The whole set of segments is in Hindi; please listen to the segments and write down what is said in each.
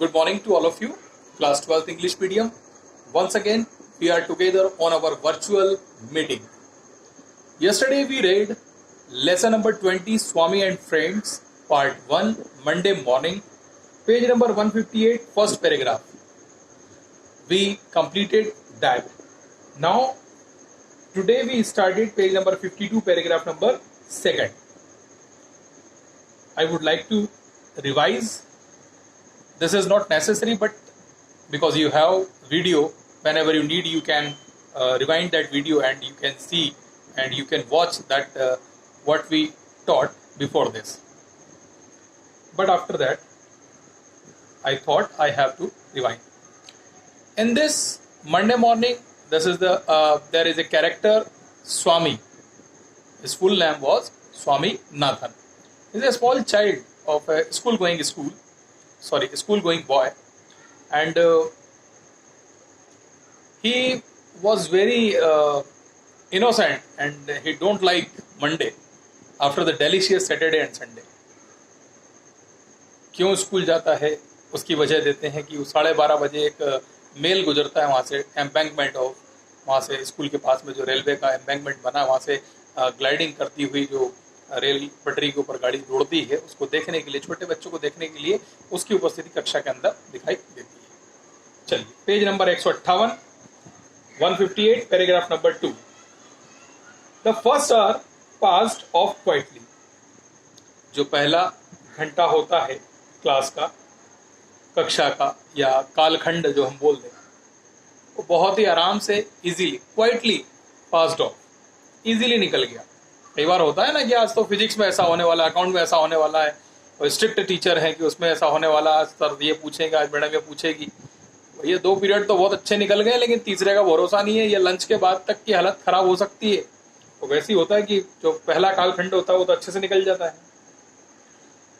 Good morning to all of you, class 12th English medium. Once again, we are together on our virtual meeting. Yesterday we read lesson number 20, Swami and Friends, part 1, Monday morning, page number 158, first paragraph. We completed that. Now, today we started page number 52, paragraph number 2. I would like to revise. This is not necessary, but because you have video, whenever you need, you can rewind that video and you can see and you can watch that what we taught before this. But after that, I thought I have to rewind. In this Monday morning, this is the there is a character Swami. His full name was Swami Nathan. He is a small child of a school-going boy, and he was very innocent, and he don't like Monday after the delicious Saturday and Sunday. क्यों स्कूल जाता है उसकी वजह देते हैं कि 12:30 बजे एक मेल गुजरता है वहाँ से एम्बैंकमेंट ऑफ, वहाँ से स्कूल के पास में जो रेलवे का एम्बैंकमेंट बना, वहाँ से ग्लाइडिंग करती हुई जो रेल पटरी के ऊपर गाड़ी दौड़ती है, उसको देखने के लिए, छोटे बच्चों को देखने के लिए उसकी उपस्थिति कक्षा के अंदर दिखाई देती है. चलिए, page number 158, 158, paragraph number 2. The first hour passed of quietly. जो पहला घंटा होता है क्लास का, कक्षा का या कालखंड जो हम बोल दें, वो बहुत ही आराम से, easily, quietly passed of, easily निकल गया. कई बार होता है ना कि आज तो फिजिक्स में ऐसा होने वाला है, अकाउंट में ऐसा होने वाला है, और स्ट्रिक्ट टीचर है कि उसमें ऐसा होने वाला है, सर ये पूछेगा, आज मैडम ये पूछेगी. ये 2 पीरियड तो बहुत अच्छे निकल गए, लेकिन तीसरे का भरोसा नहीं है, ये लंच के बाद तक की हालत खराब हो सकती है. तो वैसे ही होता है कि जो पहला कालखंड होता है वो तो अच्छे से निकल जाता है.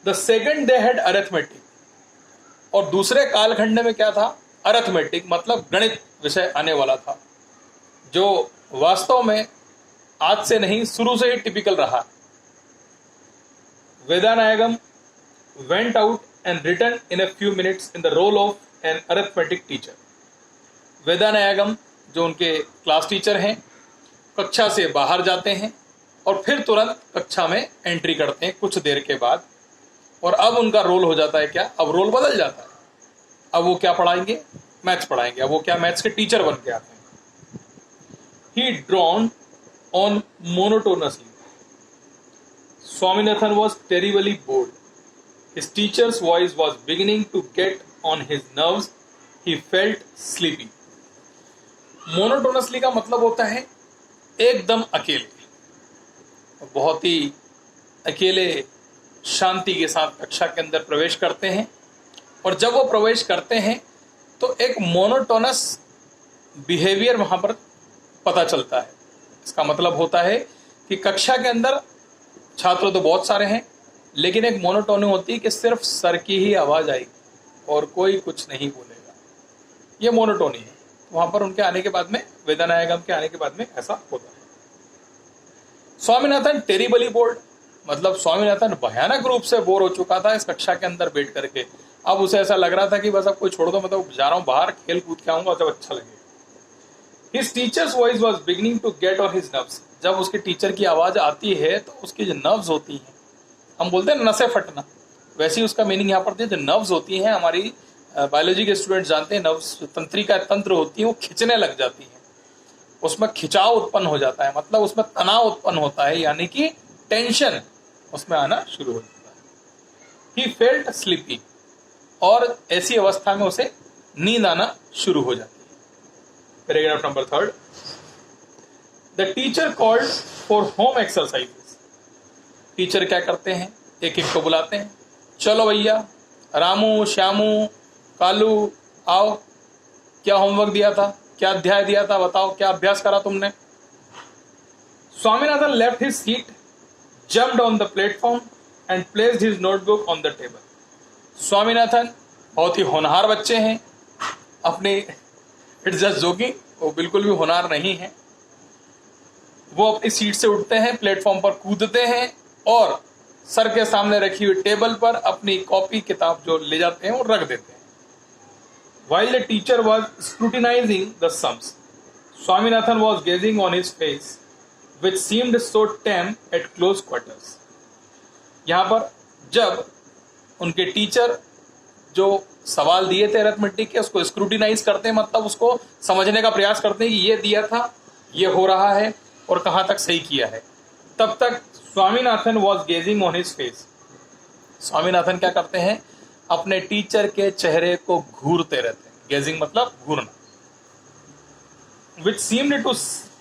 The second they had arithmetic. और दूसरे कालखंड में क्या था? अरिथमेटिक, मतलब गणित विषय आने वाला था, जो वास्तव में आज से नहीं, शुरू से ही टिपिकल रहा. वेदानायगम went out and returned in a few minutes in the role of an arithmetic teacher. वेदानायगम जो उनके क्लास टीचर हैं, कक्षा से बाहर जाते हैं और फिर तुरंत कक्षा में एंट्री करते हैं कुछ देर के बाद. और अब उनका रोल हो जाता है क्या? अब रोल बदल जाता है. अब वो क्या पढ़ाएंगे? मैथ्स पढ़ाएंगे. अब वो क्या? मैथ्स के टीचर बन के आते हैं. ही drawn on monotonously. Swaminathan was terribly bored. His teacher's voice was beginning to get on his nerves. He felt sleepy. Monotonously का मतलब होता है एकदम अकेले, बहुत ही अकेले, शांति के साथ कक्षा के अंदर प्रवेश करते हैं. और जब वो प्रवेश करते हैं तो एक मोनोटोनस बिहेवियर वहां पर पता चलता है. इसका मतलब होता है कि कक्षा के अंदर छात्र तो बहुत सारे हैं, लेकिन एक मोनोटोनी होती है कि सिर्फ सर की ही आवाज आएगी और कोई कुछ नहीं बोलेगा. ये मोनोटोनी है. वहां पर उनके आने के बाद में, वेदानायगम के आने के बाद में ऐसा होता है. स्वामीनाथन टेरिबली बोर्ड, मतलब स्वामीनाथन भयानक रूप से बोर हो चुका था इस कक्षा के अंदर बैठ करके. अब उसे ऐसा लग रहा था कि बस अब कोई छोड़ दो, मतलब जा रहा हूं बाहर, खेल कूद के आऊंगा जब अच्छा लगे. His teacher's voice was beginning to get on his nerves. जब उसके टीचर की आवाज आती है तो उसकी जो नर्व्स होती हैं, हम बोलते हैं नसें फटना, वैसे ही उसका मीनिंग यहाँ पर जो नर्व्स होती हैं, हमारी बायोलॉजी के स्टूडेंट जानते हैं, नर्व्स तंत्रिका तंत्र होती है, वो खिंचने लग जाती हैं, उसमें खिंचाव उत्पन्न हो जाता है, मतलब उसमें तनाव उत्पन्न होता है, यानी कि टेंशन उसमें आना शुरू हो जाता है. He felt sleepy. और ऐसी अवस्था में उसे नींद आना शुरू हो जाती है. Paragraph number 3. The teacher called for home exercises. Teacher क्या करते हैं? एक एक को बुलाते हैं. चलो भैया, रामू, श्यामू, कालू, आओ, क्या होमवर्क दिया था, क्या अध्याय दिया था, बताओ, क्या अभ्यास करा तुमने. Swaminathan left his seat, jumped on the platform and placed his notebook on the table. Swaminathan बहुत ही होनहार बच्चे हैं. अपनी इट्स जस्ट जोकिंग, वो बिल्कुल भी होनहार नहीं है. वो अपनी सीट से उठते हैं, प्लेटफॉर्म पर कूदते हैं और सर के सामने रखी हुई टेबल पर अपनी कॉपी किताब जो ले जाते हैं वो रख देते हैं. While the teacher was scrutinizing the sums, Swaminathan was gazing on his face, which seemed so tame at close quarters. यहाँ पर जब उनके टीचर जो सवाल दिए थे अरिथमेटिक के उसको स्क्रूटिनाइज करते हैं, मतलब उसको समझने का प्रयास करते हैं कि ये दिया था, ये हो रहा है और कहाँ तक सही किया है, तब तक Swaminathan was gazing on his face. Swaminathan क्या करते हैं, अपने टीचर के चेहरे को घूरते रहते हैं। गेजिंग मतलब घूरना। Which seemed to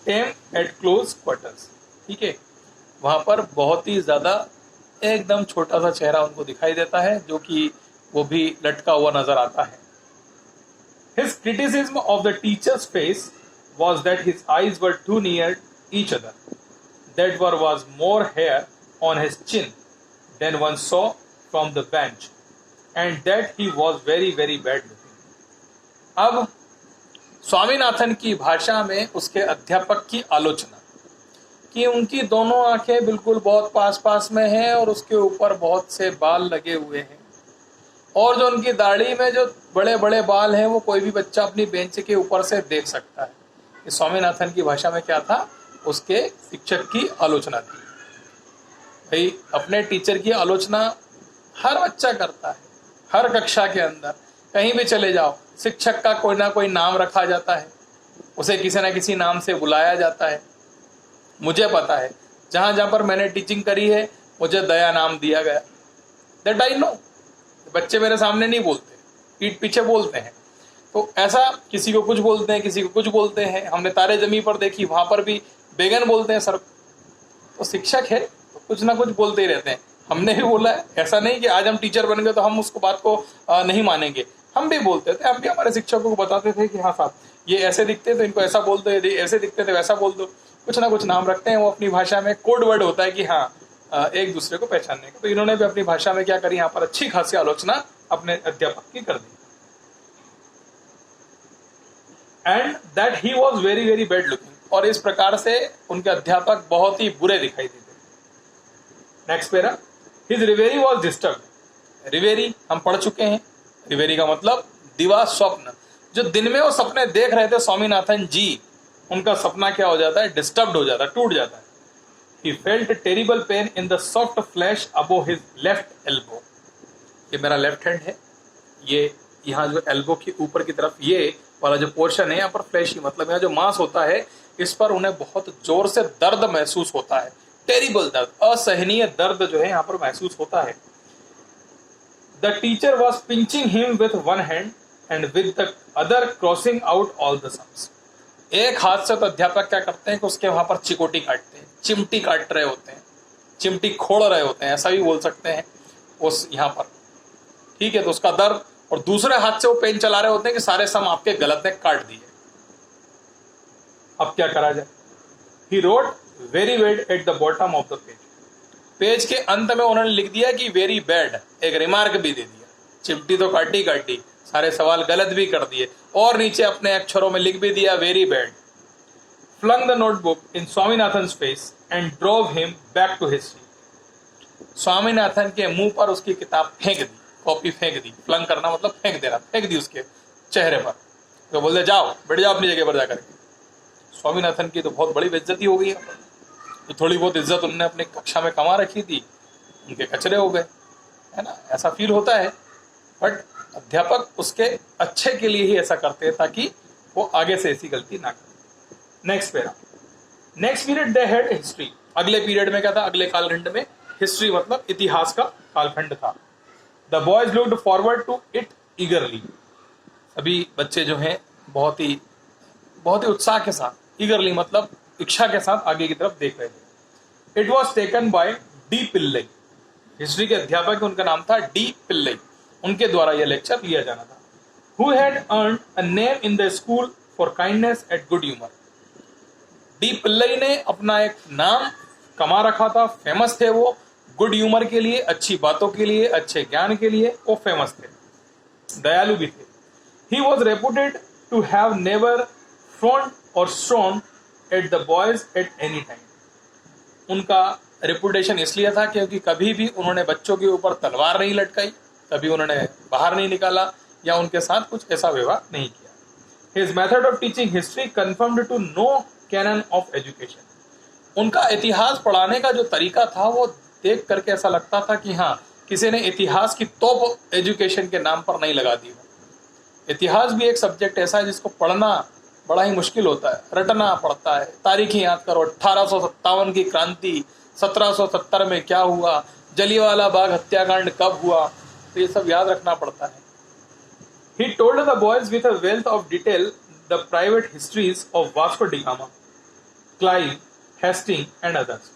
tame at close quarters, ठीक है, वहां पर बहुत ही ज्यादा एकदम छोटा सा चेहरा उनको दिखाई देता है, जो कि वो भी लटका हुआ नजर आता है। His criticism of the teacher's face was that his eyes were too near each other. That was more hair on his chin than one saw from the bench, and that he was very, very bad looking. अब स्वामीनाथन की भाषा में उसके अध्यापक की आलोचना कि उनकी दोनों आंखें बिल्कुल बहुत पास पास में हैं और उसके ऊपर बहुत से बाल लगे हुए हैं, और जो उनकी दाढ़ी में जो बड़े बड़े बाल हैं वो कोई भी बच्चा अपनी बेंच के ऊपर से देख सकता है। इस स्वामीनाथन की भाषा में क्या था, उसके शिक्षक की आलोचना थी। भाई अपने टीचर की आलोचना हर बच्चा करता है, हर कक्षा के अंदर कहीं भी चले जाओ, शिक्षक का कोई ना कोई नाम रखा जाता है, उसे किसी ना किसी नाम से बुलाया जाता है। मुझे पता है जहाँ जहाँ पर मैंने टीचिंग करी है मुझे दया नाम दिया गया, दैट आई नो। बच्चे मेरे सामने नहीं बोलते, पीठ पीछे बोलते हैं। तो ऐसा किसी को कुछ बोलते हैं, किसी को कुछ बोलते हैं। हमने तारे जमी पर देखी, वहां पर भी बेगन बोलते हैं सर। तो शिक्षक है तो कुछ ना कुछ बोलते ही रहते हैं। हमने भी बोला है, ऐसा नहीं कि आज हम टीचर बन गए तो हम उसको बात को नहीं मानेंगे। हम भी बोलते थे, हम भी हमारे शिक्षकों को बताते थे कि हाँ साहब ये ऐसे दिखते तो इनको ऐसा बोल दो, यदि ऐसे दिखते थे वैसा बोल दो। कुछ ना कुछ नाम रखते हैं, वो अपनी भाषा में कोड वर्ड होता है कि हाँ एक दूसरे को पहचानने का। तो इन्होंने भी अपनी भाषा में क्या करी, यहाँ पर अच्छी खासी आलोचना अपने अध्यापक की कर दी। And that he was very very bad looking, और इस प्रकार से उनके अध्यापक बहुत ही बुरे दिखाई देते। नेक्स्ट पेरा, हिज रिवेरी वॉज डिस्टर्ब। रिवेरी हम पढ़ चुके हैं, रिवेरी का मतलब दिवा स्वप्न। जो दिन में वो सपने देख रहे थे स्वामीनाथन जी, उनका सपना क्या हो जाता है, डिस्टर्ब हो जाता है, टूट जाता है। He felt terrible pain in the soft flesh above his left elbow. ये मेरा लेफ्ट हैंड है, ये यहाँ जो एल्बो के ऊपर की तरफ ये वाला जो पोर्शन है, यहाँ पर फ्लैश ही मतलब यहाँ जो मांस होता है, इस पर उन्हें बहुत जोर से दर्द महसूस होता है। टेरिबल दर्द, असहनीय दर्द जो है यहाँ पर महसूस होता है। The teacher was pinching him with one hand and with the other crossing out all the sums. एक हाथ से तो अध्यापक क्या करते हैं कि उसके वहां पर चिकोटी काटते हैं, चिमटी काट रहे होते हैं, चिमटी खोड़ रहे होते हैं, ऐसा भी बोल सकते हैं उस यहाँ पर, ठीक है। तो उसका दर्द, और दूसरे हाथ से वो पेन चला रहे होते हैं कि सारे सम आपके गलत ने काट दिए। अब क्या करा जाए। He wrote very bad at the bottom of the page. Page के अंत में उन्होंने लिख दिया कि वेरी बैड, एक रिमार्क भी दे दिया। चिमटी तो काटी काटी, सारे सवाल गलत भी कर दिए, और नीचे अपने अक्षरों में लिख भी दिया very bad. flung the notebook in स्वामीनाथन्स face and drove him back to his seat. Swaminathan के मुंह पर उसकी किताब फेंक दी, कॉपी फेंक दी। फ्लंग करना मतलब फेंक देना, फेंक दी उसके चेहरे पर। तो बोलते जाओ, बैठ जाओ अपनी जगह पर जाकर के। स्वामीनाथन की तो बहुत बड़ी बेइज्जती हो गई। तो थोड़ी बहुत इज्जत उन्होंने अपनी कक्षा में कमा रखी थी, उनके कचरे हो गए, है ना, ऐसा फील होता है। बट अध्यापक उसके अच्छे के लिए ही ऐसा करते हैं, ताकि वो आगे से ऐसी गलती ना करे। Next para, next period they had history. अगले पीरियड में क्या था, अगले कालखंड में हिस्ट्री मतलब इतिहास का कालखंड था। The boys looked forward to it eagerly. सभी बच्चे जो हैं बहुत ही उत्साह के साथ, ईगरली मतलब इच्छा के साथ आगे की तरफ देख रहे थे। It was taken by D Pillai. History के अध्यापक, उनका नाम था डी पिल्लई, उनके द्वारा यह लेक्चर लिया जाना था। Who had earned a name in the school for kindness and good humour. D Pillai ने अपना एक नाम कमा रखा था, फेमस थे वो गुड ह्यूमर के लिए, अच्छी बातों के लिए, अच्छे ज्ञान के लिए वो फेमस थे, दयालु भी थे। He was reputed to have never frowned or stormed at the boys at any time. उनका रेपुटेशन इसलिए था क्योंकि कभी भी उन्होंने बच्चों के ऊपर तलवार नहीं लटकाई, कभी उन्होंने बाहर नहीं निकाला, या उनके साथ कुछ ऐसा व्यवहार नहीं किया। His method of teaching history conformed to no canon of education. उनका इतिहास पढ़ाने का जो तरीका था वो देख करके ऐसा लगता था कि हाँ, किसी ने इतिहास की तोप एजुकेशन के नाम पर नहीं लगा दी हो। इतिहास भी एक सब्जेक्ट ऐसा है जिसको पढ़ना बड़ा ही मुश्किल होता है, रटना पड़ता है, तारीखें याद करो, 1857 की क्रांति, 1770 में क्या हुआ, जलियांवाला बाग हत्याकांड कब हुआ, तो ये सब याद रखना पड़ता है। He told the boys with a wealth of detail the private histories of Vasco da Gama, Clive, Hastings and others.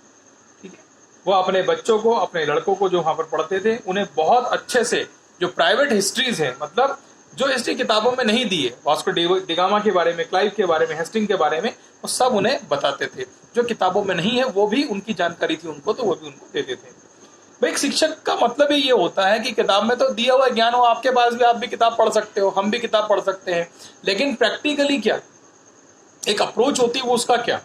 ठीक है, वो अपने बच्चों को, अपने लड़कों को जो वहां पर पढ़ते थे, उन्हें बहुत अच्छे से जो प्राइवेट हिस्ट्रीज है, मतलब जो हिस्ट्री किताबों में नहीं दी है, वास्को डी गामा के बारे में, क्लाइव के बारे में, हेस्टिंग के बारे में, वो सब उन्हें बताते थे। जो किताबों में नहीं है वो भी उनकी जानकारी थी उनको, तो वो भी उनको देते थे। भाई एक शिक्षक का मतलब ही ये होता है कि किताब में तो दिया हुआ ज्ञान हो आपके पास भी, आप भी किताब पढ़ सकते हो, हम भी किताब पढ़ सकते हैं, लेकिन प्रैक्टिकली क्या एक अप्रोच होती है वो उसका क्या।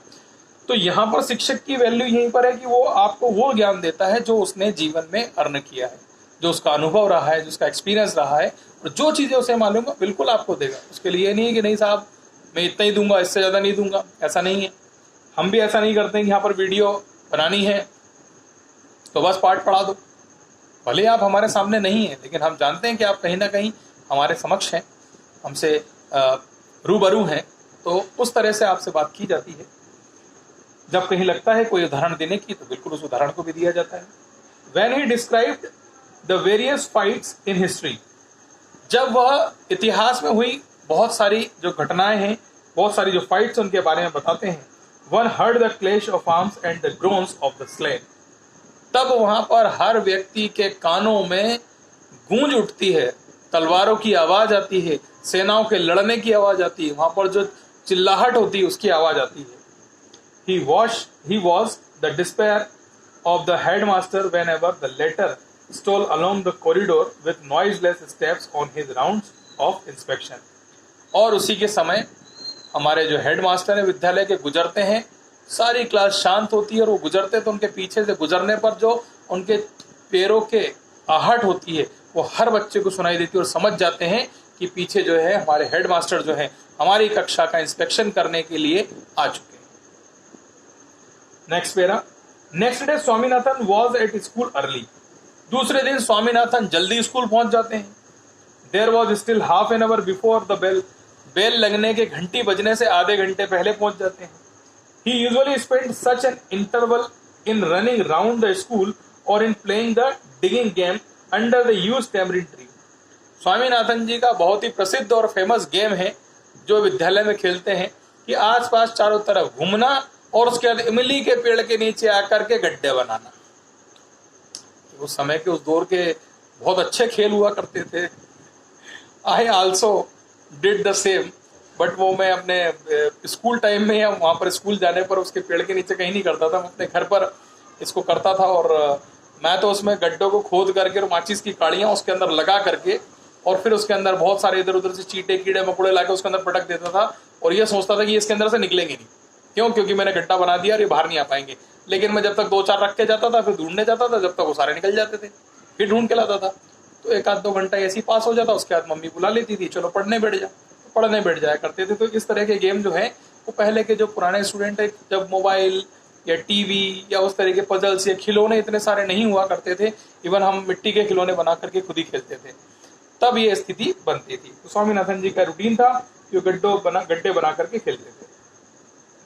तो यहाँ पर शिक्षक की वैल्यू यहीं पर है कि वो आपको वो ज्ञान देता है जो उसने जीवन में अर्न किया है, जो उसका अनुभव रहा है, जो उसका एक्सपीरियंस रहा है, और जो चीजें उसे मालूम है बिल्कुल आपको देगा। उसके लिए नहीं है कि नहीं साहब मैं इतना ही दूंगा, इससे ज्यादा नहीं दूंगा, ऐसा नहीं है। हम भी ऐसा नहीं करते हैं कि यहाँ पर वीडियो बनानी है तो बस पाठ पढ़ा दो, भले आप हमारे सामने नहीं है, लेकिन हम जानते हैं कि आप कहीं ना कहीं हमारे समक्ष हैं, हमसे रूबरू हैं, तो उस तरह से आपसे बात की जाती है। जब कहीं लगता है कोई उदाहरण देने की तो बिल्कुल उस उदाहरण को भी दिया जाता है। When he described the various fights in history, जब वह इतिहास में हुई बहुत सारी जो घटनाएं हैं, बहुत सारी जो फाइट्स उनके बारे में बताते हैं, one heard the clash of arms and the groans of the slain, तब वहां पर हर व्यक्ति के कानों में गूंज उठती है, तलवारों की आवाज आती है, सेनाओं के लड़ने की आवाज आती है, वहां पर जो चिल्लाहट होती है उसकी आवाज आती है। He was the despair of the headmaster whenever the latter stole along the corridor with noiseless steps on his rounds of inspection. और उसी के समय हमारे जो हेडमास्टर है विद्यालय के गुजरते हैं, सारी क्लास शांत होती है और वो गुजरते तो उनके पीछे से गुजरने पर जो उनके पैरों के आहट होती है वो हर बच्चे को सुनाई देती है, और समझ जाते हैं कि पीछे जो है हमारे हेडमास्टर जो है हमारी कक्षा का इंस्पेक्शन करने के लिए आ चुके हैं। Next para, next day Swaminathan was at school early, दूसरे दिन स्वामीनाथन जल्दी स्कूल पहुंच जाते हैं। There was still half an hour before the bell, bell लगने के घंटी बजने से आधे घंटे पहले पहुंच जाते हैं। He usually spent such an interval in running round the school or in playing the digging game under the huge tamarind tree. Swaminathan जी का बहुत ही प्रसिद्ध और फेमस गेम है जो विद्यालय में खेलते हैं कि आसपास चारों तरफ घूमना और उसके बाद इमली के पेड़ के नीचे आकर के गड्ढे बनाना। उस समय के उस दौर के बहुत अच्छे खेल हुआ करते थे। I also did the same, but वो मैं अपने स्कूल टाइम में या वहाँ पर स्कूल जाने पर उसके पेड़ के नीचे कहीं नहीं करता था, मैं अपने घर पर इसको करता था। और मैं तो उसमें गड्ढों को खोद करके और माचिस की काड़ियाँ उसके अंदर लगा करके और फिर उसके अंदर बहुत सारे इधर उधर से चींटे कीड़े मकोड़े लाके उसके अंदर पटक देता था, और ये सोचता था कि इसके अंदर से निकलेंगे नहीं। क्यों? क्योंकि मैंने गड्ढा बना दिया और ये बाहर नहीं आ पाएंगे। लेकिन मैं जब तक 2-4 रख के जाता था फिर ढूंढने जाता था, जब तक वो सारे निकल जाते थे, फिर ढूंढ के लाता था। तो 1-2 घंटा ऐसे ही पास हो जाता, उसके बाद मम्मी बुला लेती थी, चलो पढ़ने बैठ जा, पढ़ने बैठ जाया करते थे। तो इस तरह के गेम जो है वो पहले के जो पुराने स्टूडेंट है, जब मोबाइल या टीवी या उस तरह के पजल्स या खिलौने इतने सारे नहीं हुआ करते थे, इवन हम मिट्टी के खिलौने बना करके खुद ही खेलते थे, तब ये स्थिति बनती थी। तो स्वामीनाथन जी का रूटीन था कि गड्ढे बना करके खेलते थे।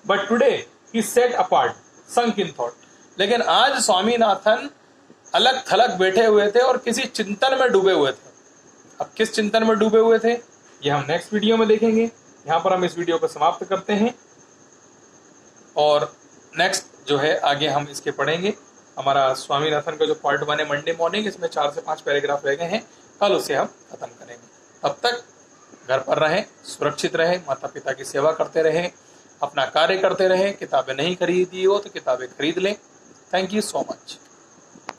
But today he set apart sunk in thought, लेकिन आज स्वामीनाथन अलग थलग बैठे हुए थे और किसी चिंतन में डूबे हुए थे। अब किस चिंतन में डूबे हुए थे ये हम नेक्स्ट वीडियो में देखेंगे। यहाँ पर हम इस वीडियो को समाप्त करते हैं और नेक्स्ट जो है आगे हम इसके पढ़ेंगे। हमारा स्वामीनाथन का जो पार्ट 1 है मंडे मॉर्निंग, इसमें 4 से 5 पैराग्राफ रह गए हैं, कल उसे हम खत्म करेंगे। तब तक घर पर रहें, सुरक्षित रहें, माता पिता की सेवा करते रहें, अपना कार्य करते रहें। किताबें नहीं खरीदी हो तो किताबें खरीद लें। Thank you so much.